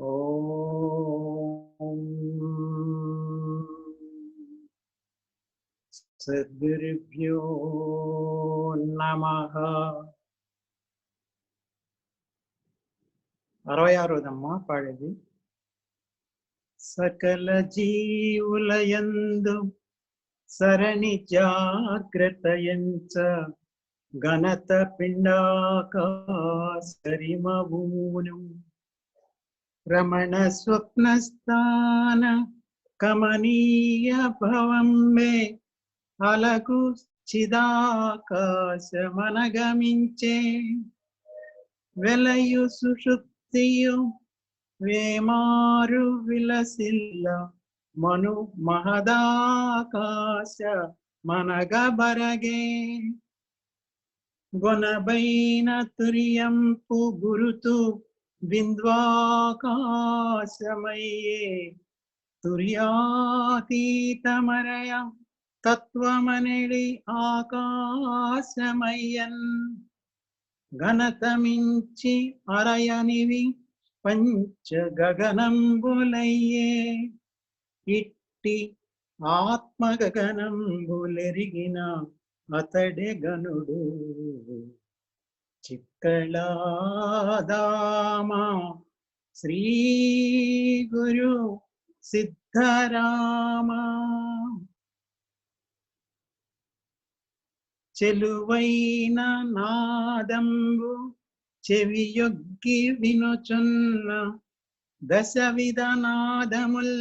ఓం సద్గురుభ్యో నమః. 66దమ్మా పాడేది. సకల జీవులయందు సరణి జాగ్రత్తయంచ గణత పిండాకాశరిమవును రమణ స్వప్నస్థాన కమనీయ భవం మే అలగు చిదాకాశమనగమించే వెలయు సుషుప్తియు వేమారు విలసిల్ల మను మహదాకాశ మనగబరగే గొనబైన తుర్యంపు గురుతు బింద్వాకాశమయ్యే తుర్యాతీతమరయ తత్వమనిడి ఆకాశమయ్యన్ ఘనతమించి అరయనివి పంచ గగనంబులయ్యే ఇట్టి ఆత్మ గగనంబులెరిగిన అతడే గనుడు చిక్కళాదామా శ్రీ గురు సిద్ధరామా. చెలువైన నాదంబు చెవియొగ్గి వినుచున్న దశవిధ నాదముల్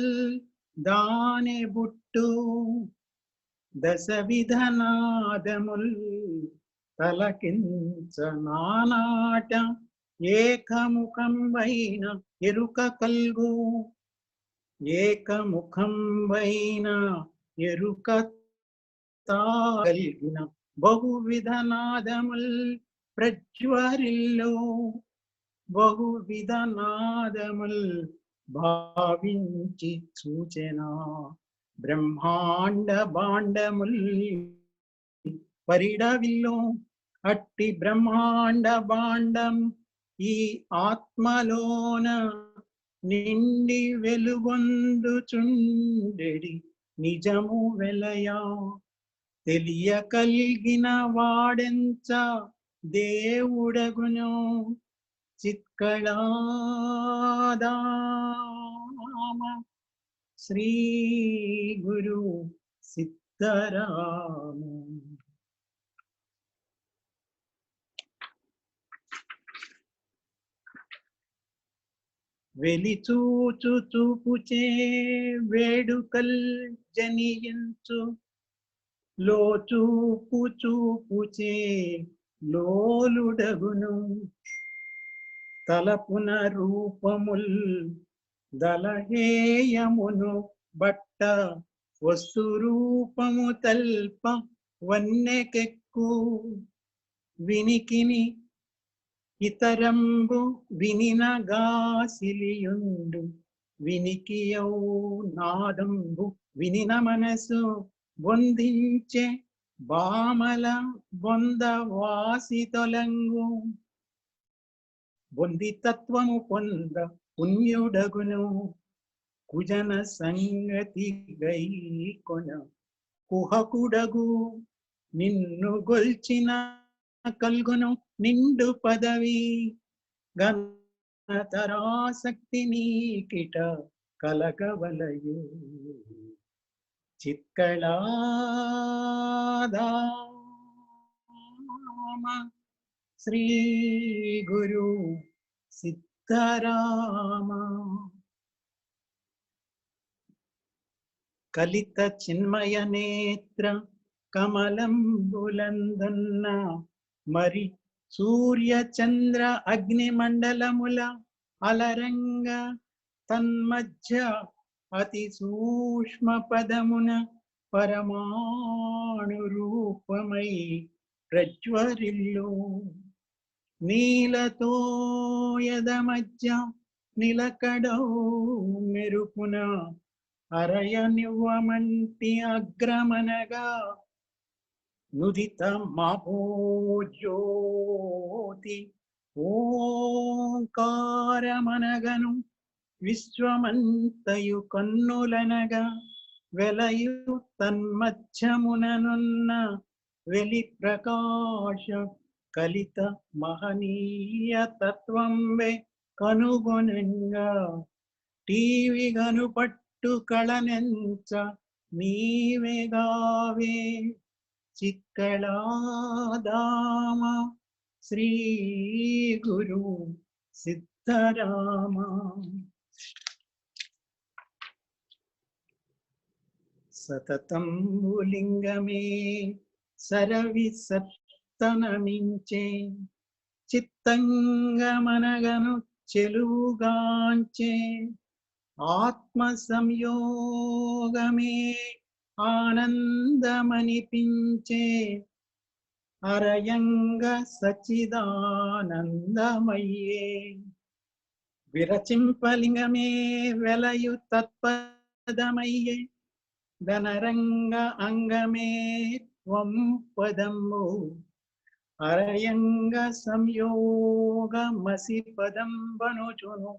దానె బుట్టు దశవిధ నాదముల్ తలకించ నానాట ఏకముఖం వైన ఎరుక కల్గు ఏకముఖం వైన ఎరుక కలిగిన బహువిధ నాదముల్ ప్రజ్వరిల్లు బహువిధ నాదముల్ భావించి సూచన బ్రహ్మాండ బాండముల్ పరిడవిల్లు అట్టి బ్రహ్మాండ బాండం ఈ ఆత్మలోన నిండి వెలుగొందుచుండెడి నిజము వెలయా తెలియ కలిగిన వాడెంచ దేవుడగును చిత్కళాదామ శ్రీ గురు సిద్ధరామ. వెలిచూచు చూపుచే వేడుకల్ జనియించు లోచూపు చూపుచే లోలుడగును తలపున రూపముల్ దళహేయమును బట్ట వస్తు రూపము తల్ప వన్నెకెక్కు వినికిని ఇతరంబు వినినగాసిలియుండు వినికియౌ నాదంబు వినిన మనసు బొందించే బామల బొంద వాసి తొలంగు బొంది తత్వము పొంద పుణ్యుడగును కుజన సంగతి గై కొన కుహకుడగు నిన్ను గొల్చిన కల్గును నిండు పదవి గణతరాసక్తి నీకిట కలగవలయు చిత్కళాదామ శ్రీ గురు సిద్ధరామ. కలిత చిన్మయ నేత్ర కమలం బులందన్న మరి సూర్య చంద్ర అగ్ని మండలముల అలరంగ తన్మధ్య అతి సూక్ష్మ పదమున పరమాణు రూపమై ప్రజ్వరిల్లు నీలతో యద మధ్య నిలకడౌ మెరుపున అరయ నివ్వమంటి అగ్రమనగా నుదిత మాపోజ్యోతి ఓంకారమనగను విశ్వమంతయు కన్నులనగా వెలయు తన్మధ్యముననున్న వెలి ప్రకాశ కలిత మహనీయ తత్వంవే కనుగొనంగా టీవి గనుపట్టు కళనెంచ నీవేగావే చిక్కళాదామ శ్రీ గురు సిద్ధరామ. సతతం లింగమే సరవి సత్తనమించే చిత్తంగమనగను చెలుగాంచే ఆత్మ సంయోగమే ఆనందమనిపించే అరయంగ సచిదానందమయ్యే విరచింపలింగమే వెలయు తత్పదమయ్యే ధనరంగ అంగమే త్వం పదము అరయంగ సంయోగమసి పదం బనుచును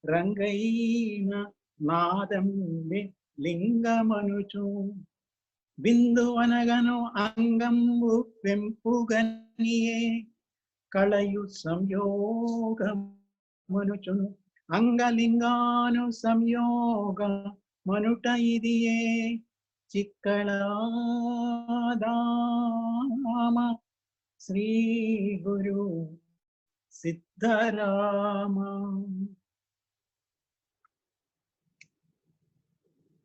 రంగైన నాదం లింగమనుచు బిందు అనగను అంగంబు పెంపుగనియే కళయు సంయోగమనుచును అంగలింగాను సంయోగ మనుట ఇదియే చిక్కళాదామ శ్రీ గురు సిద్ధరామ.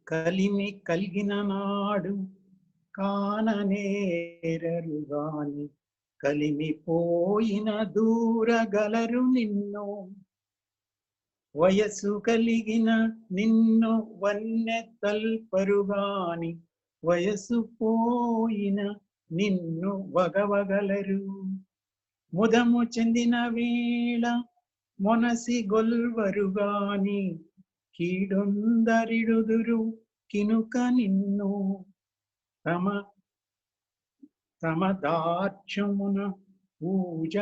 కలిమి కలిగిన నాడు కాననేరరుగాని కలిమిపోయిన దూరగలరు నిన్ను వయసు కలిగిన నిన్ను వన్నె తల్పరుగాని వయసు పోయిన నిన్ను వగవగలరు ముదము చెందిన వేళ మొనసి గొల్వరుగాని కీడొందరిడుదురు కినుక నిన్ను తమ దార్క్షమున పూజ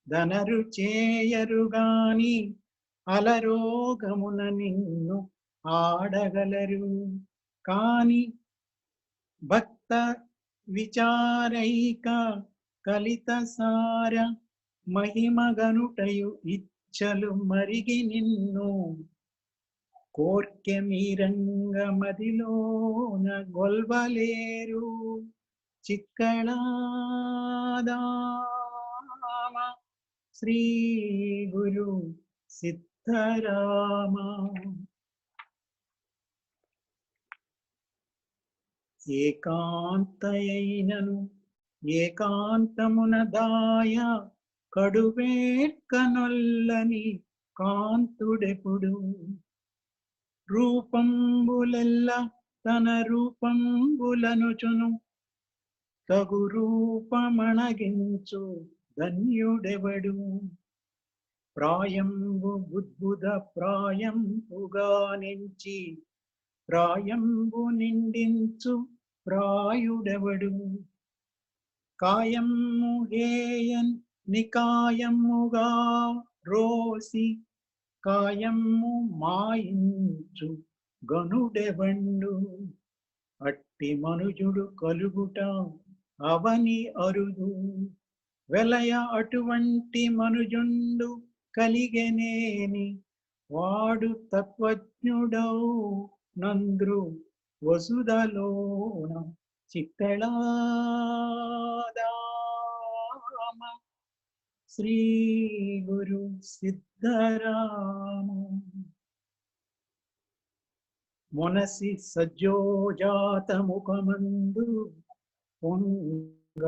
ధనరు చేయరుగాని అలరోగమున నిన్ను ఆడగలరు కాని భక్త విచారైక కలిత సార మహిమగనుటయు ఇచ్చలు మరిగి నిన్ను కోర్కె మీరంగ మదిలోన గొల్వలేరు చిక్కళాదామ శ్రీ గురు సిద్ధరామ. ఏకాంతయైనను ఏకాంతమున దాయ కడువేర్కనొల్లని కాంతుడెప్పుడు రూపంబులెల్ల తన రూపంబులనుచును తగు రూపమణగించు ధన్యుడెవడు ప్రాయంబు బుద్బుద ప్రాయంబుగా నుంచి ప్రాయంబు నిండించు ప్రాయుడెవడు కాయము హేయన్ నికాయముగా రోసి కాయము మాయించు గనుడెవండు అట్టి మనుజుడు కలుగుట అవని అరుదు వెలయ అటువంటి మనుజుండు కలిగెనేని వాడు తత్వజ్ఞుడౌ నంద్రు వసుదలోన చిక్కళాదామ శ్రీ గురు సిద్ధరామ. మొనసి సజ్జోజాత ముఖమందు పొంగ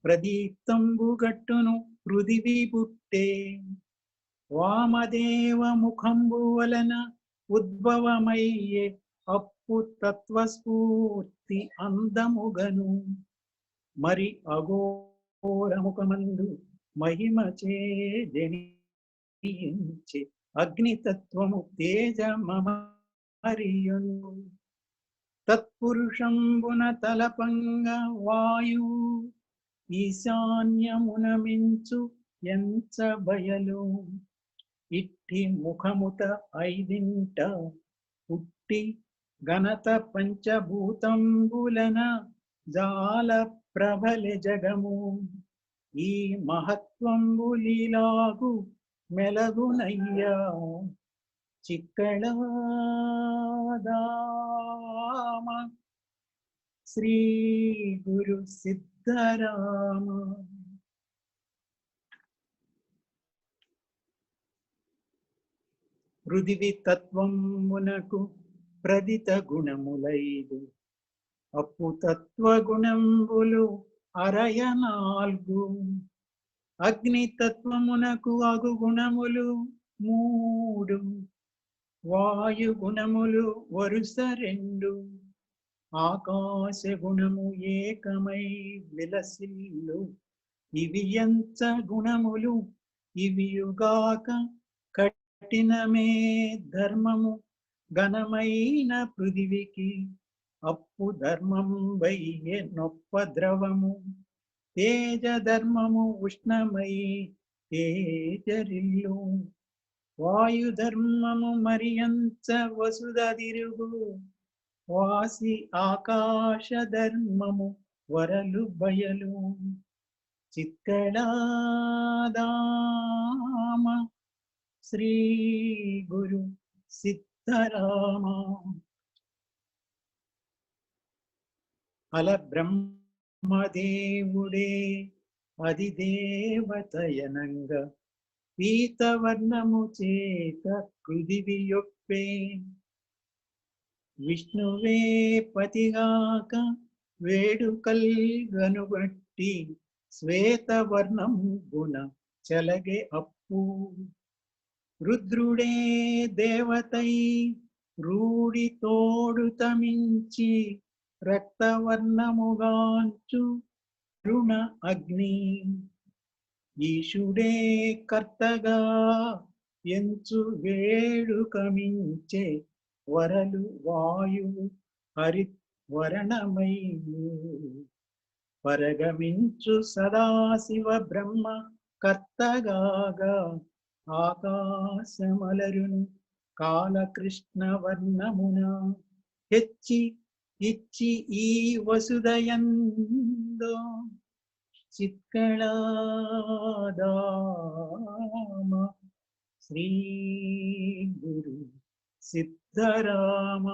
ప్రదీప్తంబు గట్టును పృథివీ పుట్టే వామదేవ ముఖంబు వలన ఉద్భవమయ్యే అప్పు తత్వస్ఫూర్తి అందముగను మరి అఘోర ముఖమందు మహిమచే జనించి అగ్నితత్వము తేజమరియను తత్పురుషంబున తలపంగ వాయు ఈశాన్యమున మించు ఎంచ బయలు ఇట్టి ముఖముత ఐదింట పుట్టి గణత పంచభూతంబులన జాల ప్రభలె జగము ఈ మహత్వంబులీలాగు మెలగునయ్యా చిక్కళదామ శ్రీ గురు సిద్ధరామ. పృథివి తత్వమునకు ప్రదిత గుణములైదు అప్పు తత్వగుణంబులు అరయనాల్గు అగ్ని తత్వమునకు అగు గుణములు మూడు వాయు గుణములు వరుస రెండు ఆకాశ గుణము ఏకమై విలసిల్లు ఇవి ఎంత గుణములు ఇవియుగాక కఠినమే ధర్మము ఘనమైన పృథివికి అప్పు ధర్మం వయ్యే నొప్ప ద్రవము తేజ ధర్మము ఉష్ణమై తేజరిల్లు వాయు ధర్మము మరియంచ వసుధ తిరుగు వాసి ఆకాశ ధర్మము వరలు బయలు చిక్కళదామ శ్రీ గురు సిద్ధరామ. అల బ్రహ్మదేవుడే అధిదేవతయనంగ పీతవర్ణము చేత పృథివి యొప్పే విష్ణువే పతిగాక వేడుకల్ గనుబట్టి శ్వేతవర్ణం గుణ చలగే అప్పు రుద్రుడే దేవతై రూడి తోడు తమించి రక్తవర్ణముగాంచు రుణ అగ్ని ఈశుడే కర్తగా ఎంచు వేడుకమించే వరలు వాయువు హరివర్ణమై పరగమించు సదాశివ బ్రహ్మ కర్తగాగా ఆకాశమలరును కాలకృష్ణ వర్ణమున హెచ్చి ఇచ్చి ఈ వసుదయందో చిత్కళాదామ శ్రీ గురు సిద్ధరామ.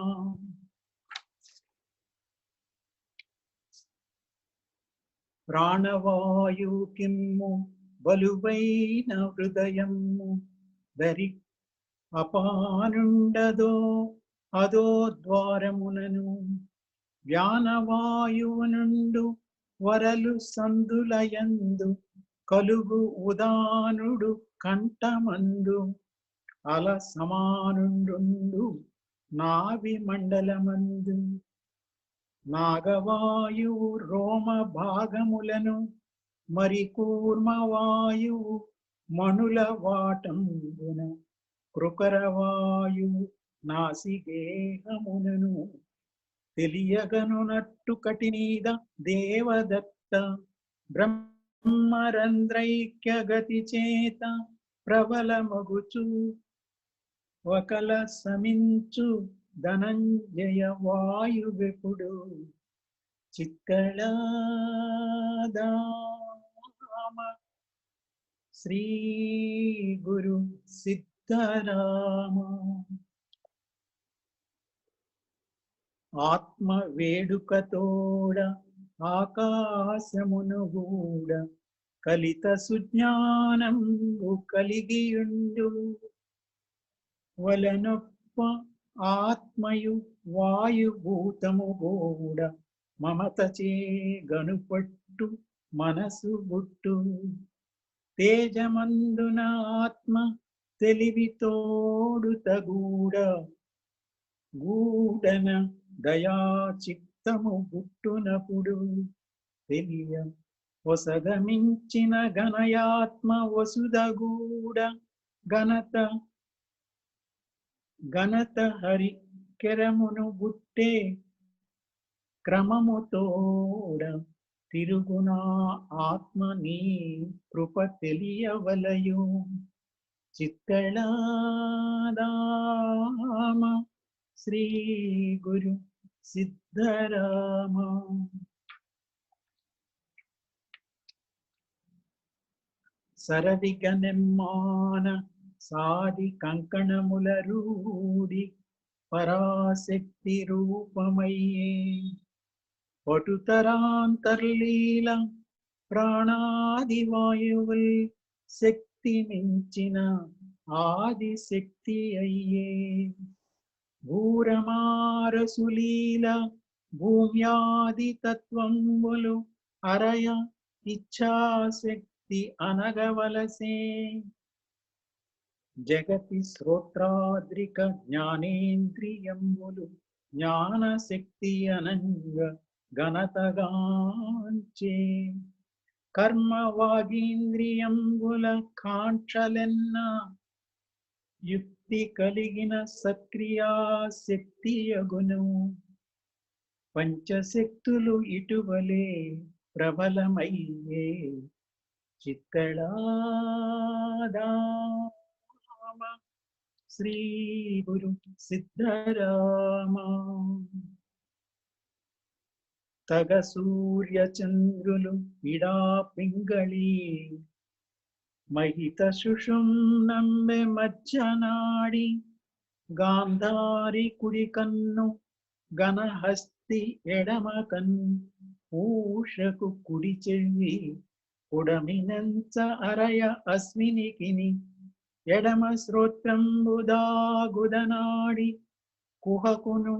ప్రాణవాయు కిమ్ము బలువైన హృదయము దరి అపానుండదో అదో ద్వారమునను వ్యానవాయువు నుండు వరలు సందులయందు కలుగు ఉదానుడు కంఠమందు అల సమానుండు నావి మండలమందు నాగవాయువు రోమ భాగములను మరి కూర్మవాయువు మణుల వాటంబున కృకరవాయువు నాసిగేహమునను తెలియగనునట్టు కటినీద దేవదత్త బ్రహ్మరంధ్రైక్య గతి చేత ప్రబలమగుచు వకల సమించు ధనంజయ వాయువెపుడు చిక్కళదామ శ్రీ గురు సిద్ధరామ. ఆత్మ వేడుకతోడ ఆకాశమును గూడ కలిత సుజ్ఞానంబు కలిగియుండు వలనొప్ప ఆత్మయు వాయుభూతము గూడ మమతచే గనుపట్టు మనసు బుట్టు తేజమందున ఆత్మ తెలివి తోడు తగూడ గూడన దయా చిత్తము బుట్టునపుడు తెలియ వసగమించిన ఘనయాత్మ వసుదగూడ ఘనత హరి కెరమును బుట్టే క్రమముతోడ తిరుగునా ఆత్మ నీ కృప తెలియవలయు చిత్కళాదామ శ్రీ గురు సిద్ధరామ. సరవిగనెమ్మాన సాది కంకణముల రూడి పరాశక్తి రూపమయ్యే పటుతరాంతర్లీల ప్రాణాది వాయువుల్ శక్తి మించిన ఆది శక్తి అయ్యే భూరమారసులీల భూమ్యాది తత్వంబులు అరయ ఇచ్ఛాశక్తి అనగవలసే జగతి శ్రోత్రాద్రిక జ్ఞానేంద్రియంబులు జ్ఞానశక్తి అనంగ ఘనతగాంచే కర్మ వాగీంద్రియంబుల కాంక్షలెన్న యుక్తి కలిగిన సక్రియాశక్తి అగును పంచశక్తులు ఇటువలే ప్రబలమయ్యే చిత్కళాదామ శ్రీ గురు సిద్ధరామ. తగ సూర్య చంద్రులు ఇడా పింగళి మహిత శుషుం నమ్మె మధ్యనాడి గాంధారి కుడి కన్ను గణహస్తి ఎడమ కన్ను పూషకు కుడి చెవి ఉడమినంచ అరయ అస్మినికిని ఎడమ శ్రోత్రంబుదాగుదనాడి కుహకును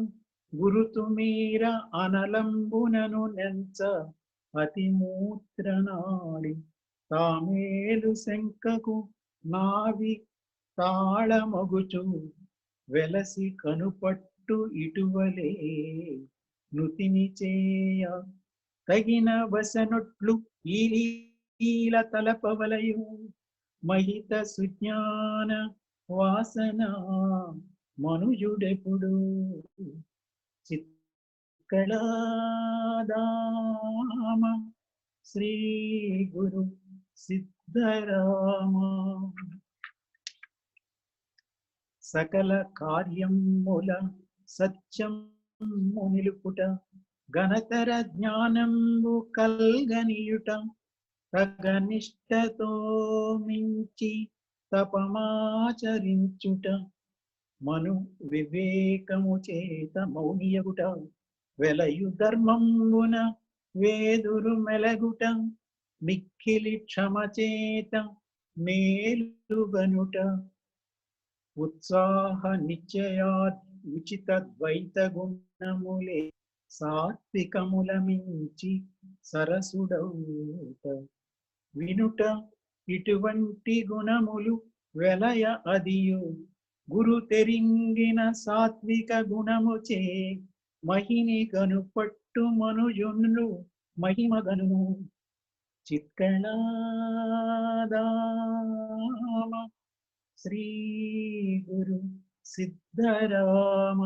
గురుతుమీర అనలంబునను నెంచ అతిమూత్రనాడి తామేలు శంకకు నావి తాళమగుచు వెలసి కనుపట్టు ఇటువలే నుతిని చేయ తగిన వసనొట్లు ఈల తలపవలయు మహిత సుజ్ఞాన వాసన మనుజుడెప్పుడు చిత్కళాదామ శ్రీ గురు సిద్ధరామ. సకల కార్యముల సత్యం నిలుపుట ఘనతర జ్ఞానంబు కల్గనియుట తగనిష్టతో మించి తపమాచరించుట మను వివేకము చేత మౌనియగుట వెలయు ధర్మంబున వేదురు మెలగుట మిక్కిలి క్షమ చేత మేలుగనుట ఉత్సాహ నిశ్చయా ఉచిత ద్వైత గుణములే సాత్వికముల మించి సరసుడౌట వినుట ఇటువంటి గుణములు వెలయ అదియు గురు తెరింగిన సాత్విక గుణముచే మహిని కనుపట్టు మనుజునులు మహిమగను చిత్కళాదామ శ్రీ గురు సిద్ధరామ.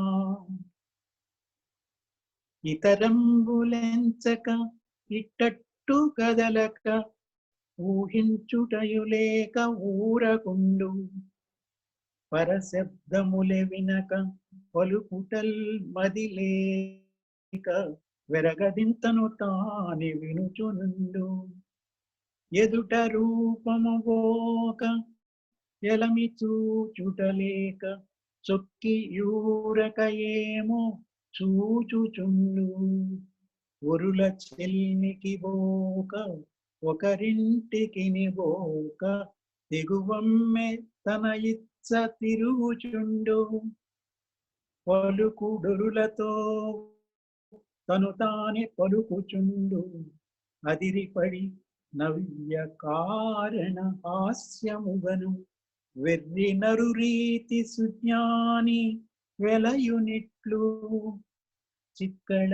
ఇతరంబులెంచక ఇట్టట్టు కదలక ఊహించుటయులేక ఊరకుండు పరశబ్దములె వినక పలుకుటల్ మదిలేక వెరగదింతను తాని వినుచునుండు ఎదుట రూపము పోక ఎలమి చూచుటలేక చొక్కి యూరక ఏమో చూచుచుండు ఒరుల చెల్నికి బోక ఒకరింటికి బోక తెగువమ్మె తన ఇచ్చ తిరుగుచుండు పలుకుడులతో తను తానే పలుకుచుండు అదిరిపడి నవ్య కారణ హాస్యముగను వెర్రి నరు రీతి సుజ్ఞాని వెలయునిట్లు చిత్కళాదామ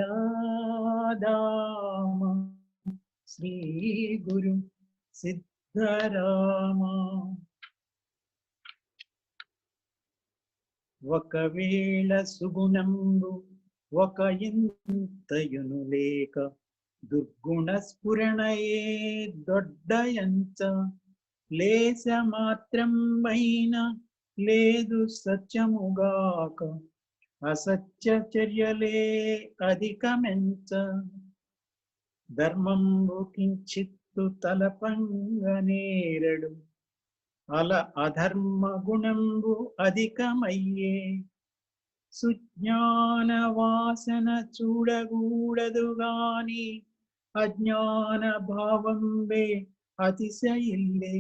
శ్రీ గురు సిద్ధరామ. ఒకవేళ సుగుణంబు ఒక ఇంతయును లేక దుర్గుణ స్ఫురణయే దొడ్డయంచ లేశ మాత్రం వైన లేదు సత్యముగాక అసత్య చర్యలే అధికమెంచ ధర్మంబు కించిత్తు తలపంగనేరడు అల అధర్మ గుణంబు అధికమయ్యే సుజ్ఞాన వాసన చూడగూడదు గాని అజ్ఞాన భావంబే అతిశయిల్లే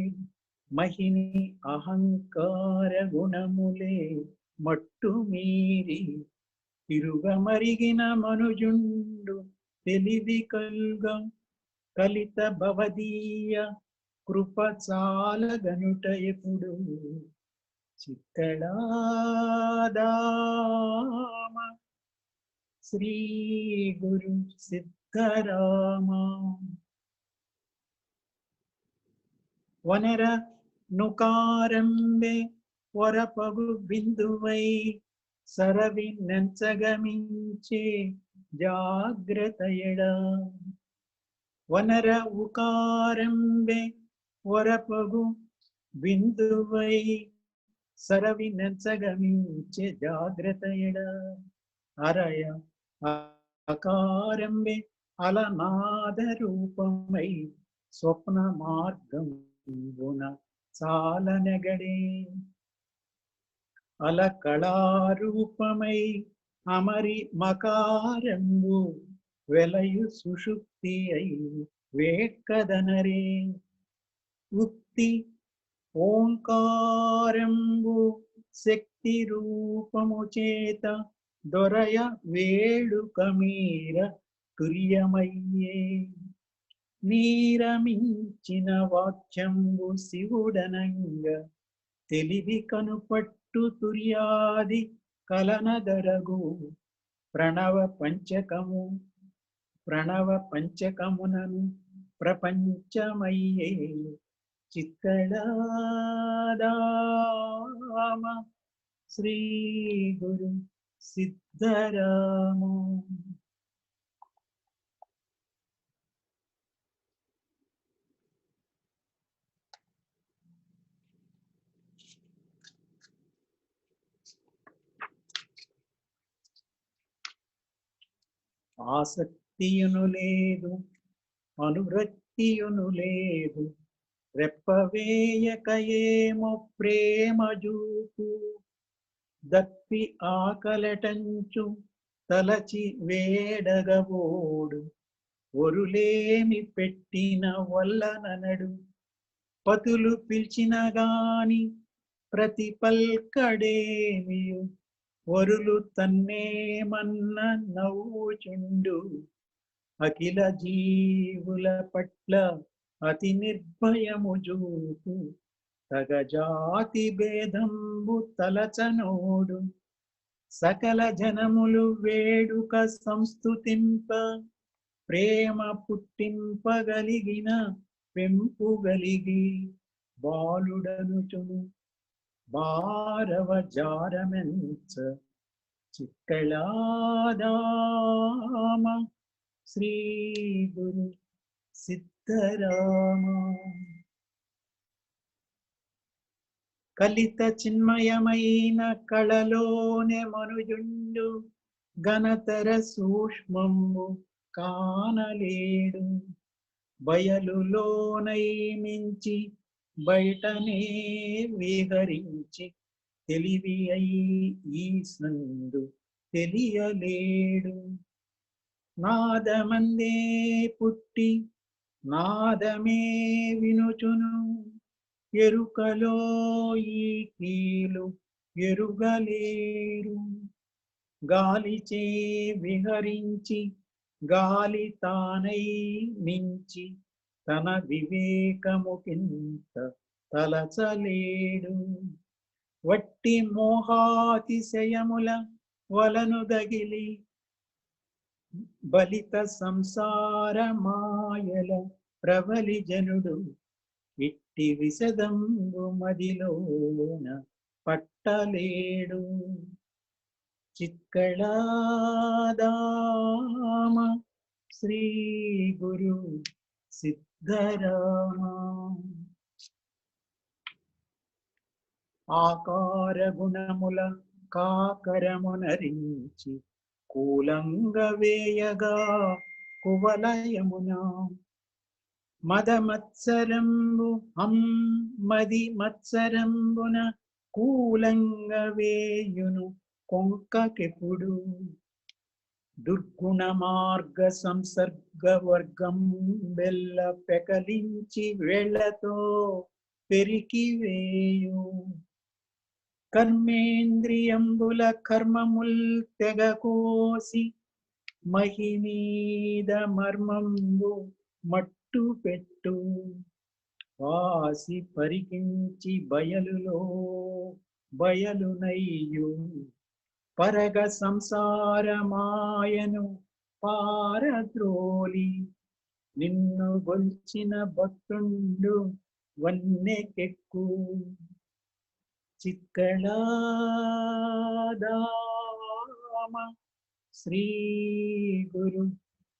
మహిని అహంకార గుణములే మట్టు మీరి తిరుగమరిగిన మనుజుండు తెలివి కల్గ కలిత భవదీయ కృప చాలగనుట ఎప్పుడు చిత్తడాదామ శ్రీ గురు సిద్ధరామ వనర నుకారంబే వరపగు బిందువై సరవి నంచగమించే జాగ్రత్తయడ వనర ఉకారంబే వరపగు బిందువై సరవి నంచగమించే జాగ్రత్తయడ అరయ అకారంబే అలనాద రూపమై స్వప్న మార్గం గుణ చాలనగడే అల కళారూపమై అమరి మకారంబు వెలయు సుషుప్తి అయి వేట్కదనరే ఉక్తి ఓంకారంబు శక్తి రూపము చేత దొరయ వేడుక మీర తుర్యమయ్యే నీరమించిన వాక్యంబు శివుడనంగ తెలివి కనుపట్టు తుర్యాది కలనదరగు ప్రణవ పంచకమునను ప్రపంచమయ్యే చిత్తడాదామ శ్రీ గురు సిద్ధరామ ఆసక్తియును లేదు అనురక్తియును లేదు రెప్పవేయకయేమో ప్రేమ జూపు దప్పి ఆకలటంచు తలచి వేడగబోడు ఒరులేమి పెట్టిన వల్లననడు పతులు పిలిచిన గాని ప్రతి పల్కడేమియు వరులు తన్నేమన్న నవ్వుచుండు అఖిల జీవుల పట్ల అతి నిర్భయము జూపు తగజాతి భేదంబు తలచనోడు సకల జనములు వేడుక సంస్తుతింప ప్రేమ పుట్టింపగలిగిన పెంపుగలిగి బాలుడనుచును భారవ జారమెంచ చిక్కళాదామ శ్రీ గురు సిద్ధరామ కలిత చిన్మయమైన కళలోనే మనుజుండు ఘనతర సూక్ష్మంబు కానలేడు బయలులోనై మించి బయటనే విహరించి తెలివి అయి ఈ సందు తెలియలేడు నాదమందే పుట్టి నాదమే వినుచును ఎరుకలో ఈ కీలు ఎరుగలేరు గాలిచే విహరించి గాలి తానై మించి తన వివేకము కింత తలచలేడు వట్టి మోహాతిశయముల వలను దగిలి బలిత సంసార మాయల ప్రబలి జనుడు ఇట్టి విశదంబు మదిలోన పట్టలేడు చిత్కళాదామ శ్రీ గురు సిద్ధరామ ఆకార గుణముల కాకరమునరించి కూలంగ వేయగా కువలయమున మదమత్సరంబు మది మత్సరంబున కూలంగ వేయును కొంకకెప్పుడు దుర్గుణ మార్గ సంసర్గ వర్గం బెల్ల పెకలించి వేళ్లతో పెరికి వేయు కర్మేంద్రియంబుల కర్మముల్ తెగకోసి మహిమీద మర్మంబు మట్టు పెట్టు వాసి పరికించి బయలులో బయలునయ్యు పరగ సంసారమాయను పారద్రోలి నిన్ను గొల్చిన భక్తుండు వన్నెకెక్కు చిత్కళాదామ శ్రీ గురు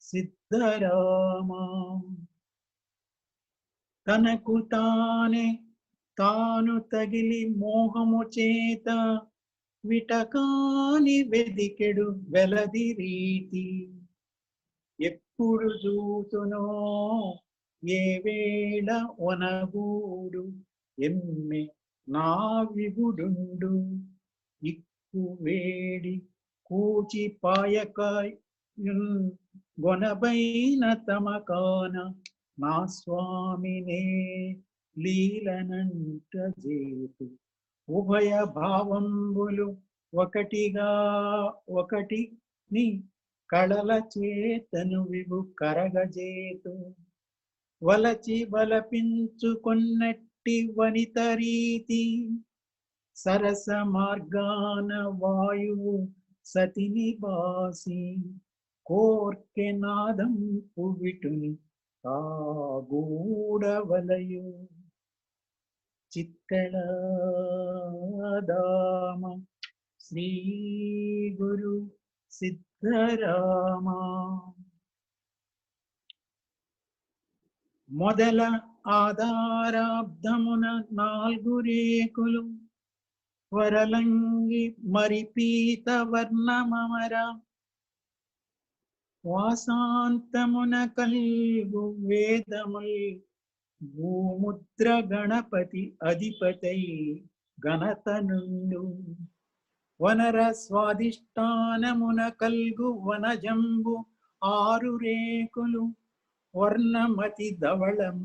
సిద్ధరామ తనకు తాను తగిలి మోహము చేత విటకాని వెదికెడు వెలది రీతి ఎప్పుడు చూతునో ఏ వేళ ఒనగూడు ఎమ్మె నా విగుడుండు ఇక్కు వేడి కూచి పాయకాయున్ గొనబైన తమకాన నా స్వామినే లీలనంట జేతు ఉభయ భావంబులు ఒకటి ని కళల చేతను విభు కరగజేతు వలచి బలపించుకొన్నట్టి వనిత రీతి సరస మార్గాన వాయువు సతిని బాసి కోర్కె నాదం పువిటుని కాగూడవలయు చిత్కళాదామ శ్రీ గురు సిద్ధరామ మొదల ఆధారాబ్ధమున 4 రేకులు వరలంగి మరిపీత వర్ణమమర వాసాంతమున కల్గు వేదముల్ భూముద్ర గణపతి అధిపతై గణతనుండు వనర స్వాదిష్టానమున కల్గు వనజంబు 6 రేకులు వర్ణమతి ధవళం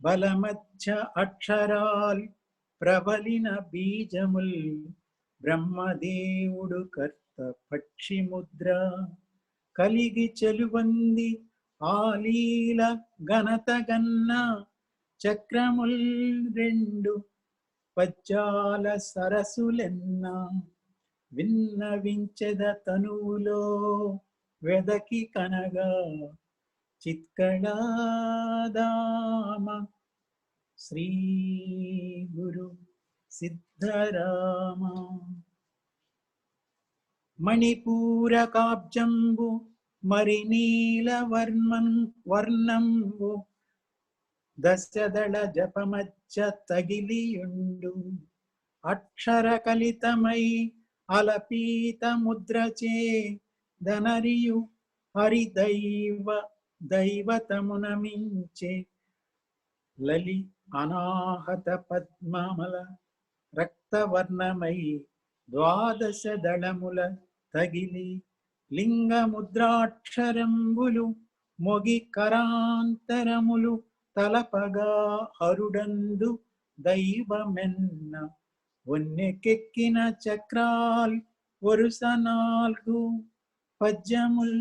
బలమధ్య అక్షరాల్ ప్రబలిన బీజముల్ బ్రహ్మదేవుడు కర్త పక్షి ముద్ర కలిగి చెలువంది ఆలీల ఘనత గన్న చక్రముల్ 2 పద్యాల సరసులెన్న విన్నవించెద తనువులో వెదకి కనగా చిత్కళాదామ శ్రీ గురు సిద్ధరామ మణిపూరకాబ్జంబు మరి నీల వర్ణంబు దశదళ జపమధ్య తగిలియుండు అక్షర కలితమై అలపీత ముద్రచే ధనరియు దైవతమున మించే లలి అనాహత పద్మమల రక్తవర్ణమై 12 దళముల తగిలి లింగముద్రాక్షరంబులు మొగి కరాంతరములు తలపగా హరుడందు దైవమెన్న వన్నెకెక్కిన చక్రాల్ వరుస 4 పద్యముల్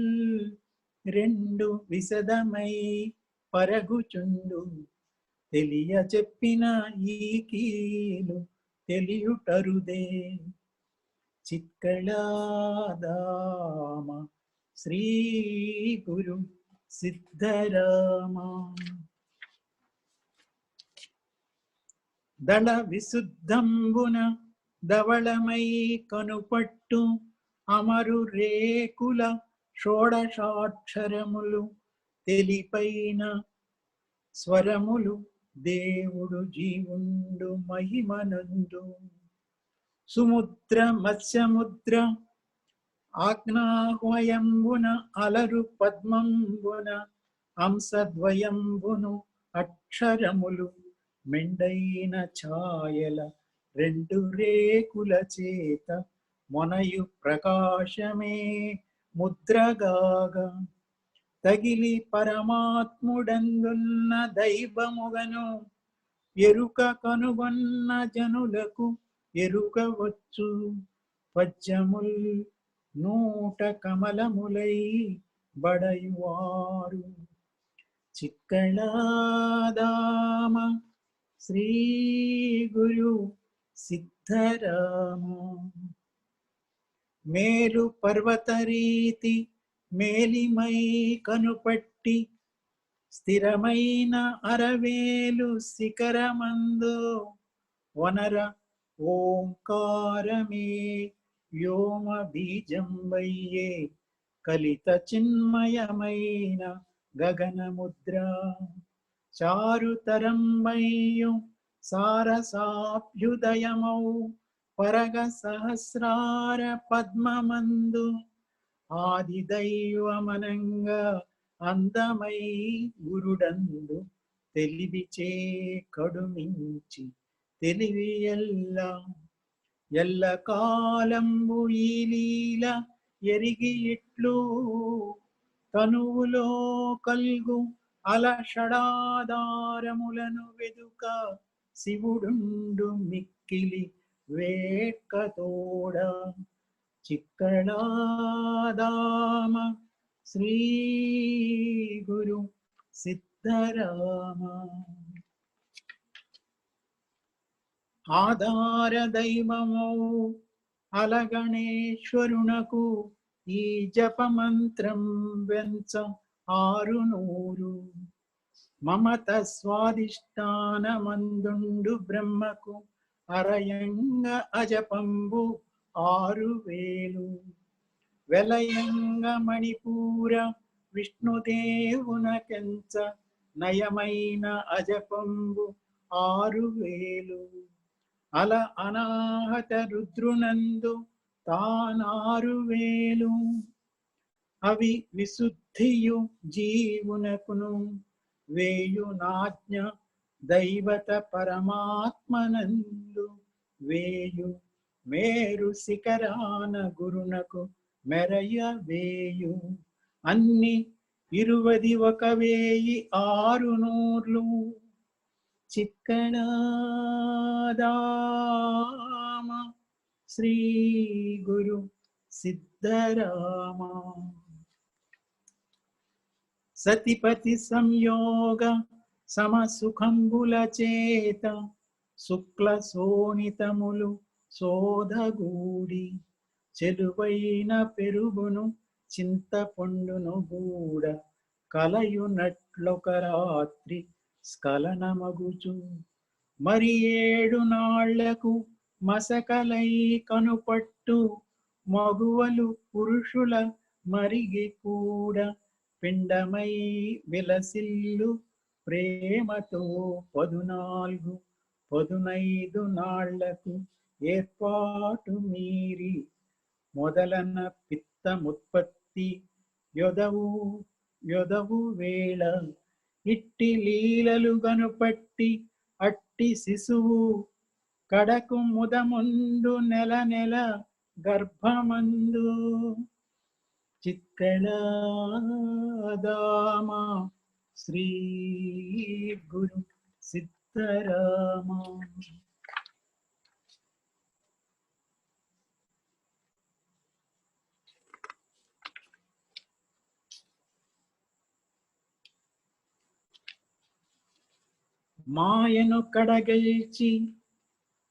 2 విశదమై పరగుచుండు తెలియ చెప్పిన ఈ కీలు తెలియుటరుదే చిత్కళాదామ శ్రీ గురు సిద్ధరామ దళ విశుద్ధంబున ధవళమై కనుపట్టు అమరు రేకుల 16 తెలిపైన స్వరములు దేవుడు జీవుండు మహిమనందు సుముద్ర మత్స్యముద్ర ఆజ్ఞాహ్వయంబున అలరు పద్మంబున అంశద్వయంబును అక్షరములు మెండైన ఛాయల రెండు రేకుల చేత మొనయు ప్రకాశమే ముద్రగాగా తగిలి పరమాత్ముడందున్న దైవముగను ఎరుక కనుగొన్న జనులకు ఎరుకవచ్చు పద్యముల్ 100 కమలములై బడయువారు చిక్కళాదామ శ్రీ గురు సిద్ధరామ మేలు పర్వతరీతి మేలిమై కనుపట్టి స్థిరమైన అరవేలు శిఖరమందు వనర ఓంకారమే వ్యోమ బీజం వయ్యే కలిత చిన్మయమైన గగనముద్ర చారుతరంబయ్యు సారసాభ్యుదయమౌ పరగ సహస్రార పద్మమందు ఆదిదైవమనంగా అందమై గురుడందు తెలివిచే కడుమించి తెలివి ఎల్ల కాలంబు ఈ లీల ఎరిగి ఇట్లు తనువులో కల్గు అలషడాధారములను వెదుక శివుడుండు మిక్కిలి వేట్కతోడ చిక్కళాదామ శ్రీ గురు సిద్ధరామ ఆధార దైవమౌ అలగణేశ్వరునకు ఈ జపమంత్రం వెంచ 600 మమత స్వాదిష్టానమందుండు బ్రహ్మకు అరయంగ అజపంబు 6000 వెలయంగ మణిపూర విష్ణుదేవునకెంచ నయమైన అజపంబు 6000 అల అనాహత రుద్రునందు తానారువేలు అవి విశుద్ధియు జీవునకును వేయునాజ్ఞ దైవత పరమాత్మనందు వేయు మేరు శిఖరాన గురునకు మెరయ వేయు అన్ని 21,600 చిక్కళాదామ శ్రీ గురు సిద్ధరామ సతిపతి సంయోగ సమసుఖంబుల చేత శుక్ల శోణితములు సోదగూడి చెలువైన పెరుగును చింతపండును గూడ కలయునట్లొక రాత్రి స్ఖలనమగుచు మరి 7 నాళ్లకు మసకలై కనుపట్టు మగువలు పురుషుల మరిగి కూడా పిండమై విలసిల్లు ప్రేమతో 14-15 నాళ్లకు ఏర్పాటు మీరి మొదలన పిత్తముత్పత్తి యొదవు వేళ ఇట్టి లీలలు గనుపట్టి అట్టి శిశువు కడకు ముదముందు నెల గర్భమందు చిక్కళాదామ శ్రీ గురు సిద్ధరామ మాయను కడగల్చి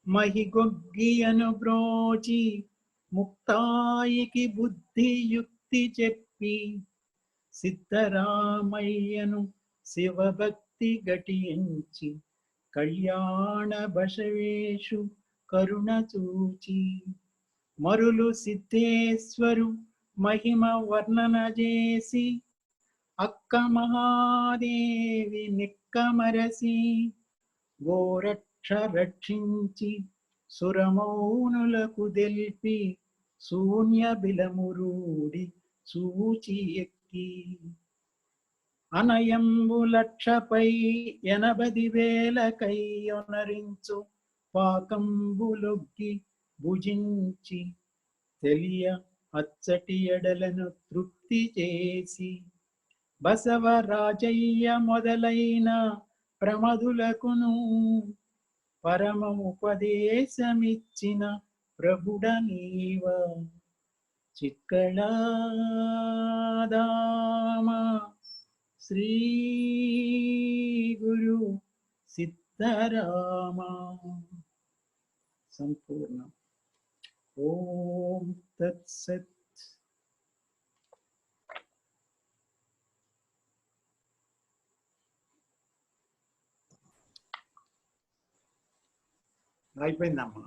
మహిగొగ్గియను బ్రోచి ముక్తాయికి బుద్ధి యుక్తి చెప్పి సిద్ధరామయ్యను శివభక్తి గటించి కళ్యాణ బసవేషు కరుణ చూచి మరులు సిద్ధేశ్వరు మహిమ వర్ణన చేసి అక్క మహాదేవి నిక్కమరసి గోరక్ష రక్షించి సురమౌనులకు దెల్పి శూన్య బిలమురూడి సూచి ఎక్కి అనయంబు లక్షపై 80,000 కైయొనరించు పాకంబులొగ్గి భుజించి తెలియ అచ్చటి ఎడలను తృప్తి చేసి బసవరాజయ్య మొదలైన ప్రమదులకును పరమోపదేశమిచ్చిన ప్రభుడ నీవ చిక్కళాదామ శ్రీ గురు సిద్ధరామ. సంపూర్ణం. ఓం తత్సత్. అయిపోయిందమ్మా.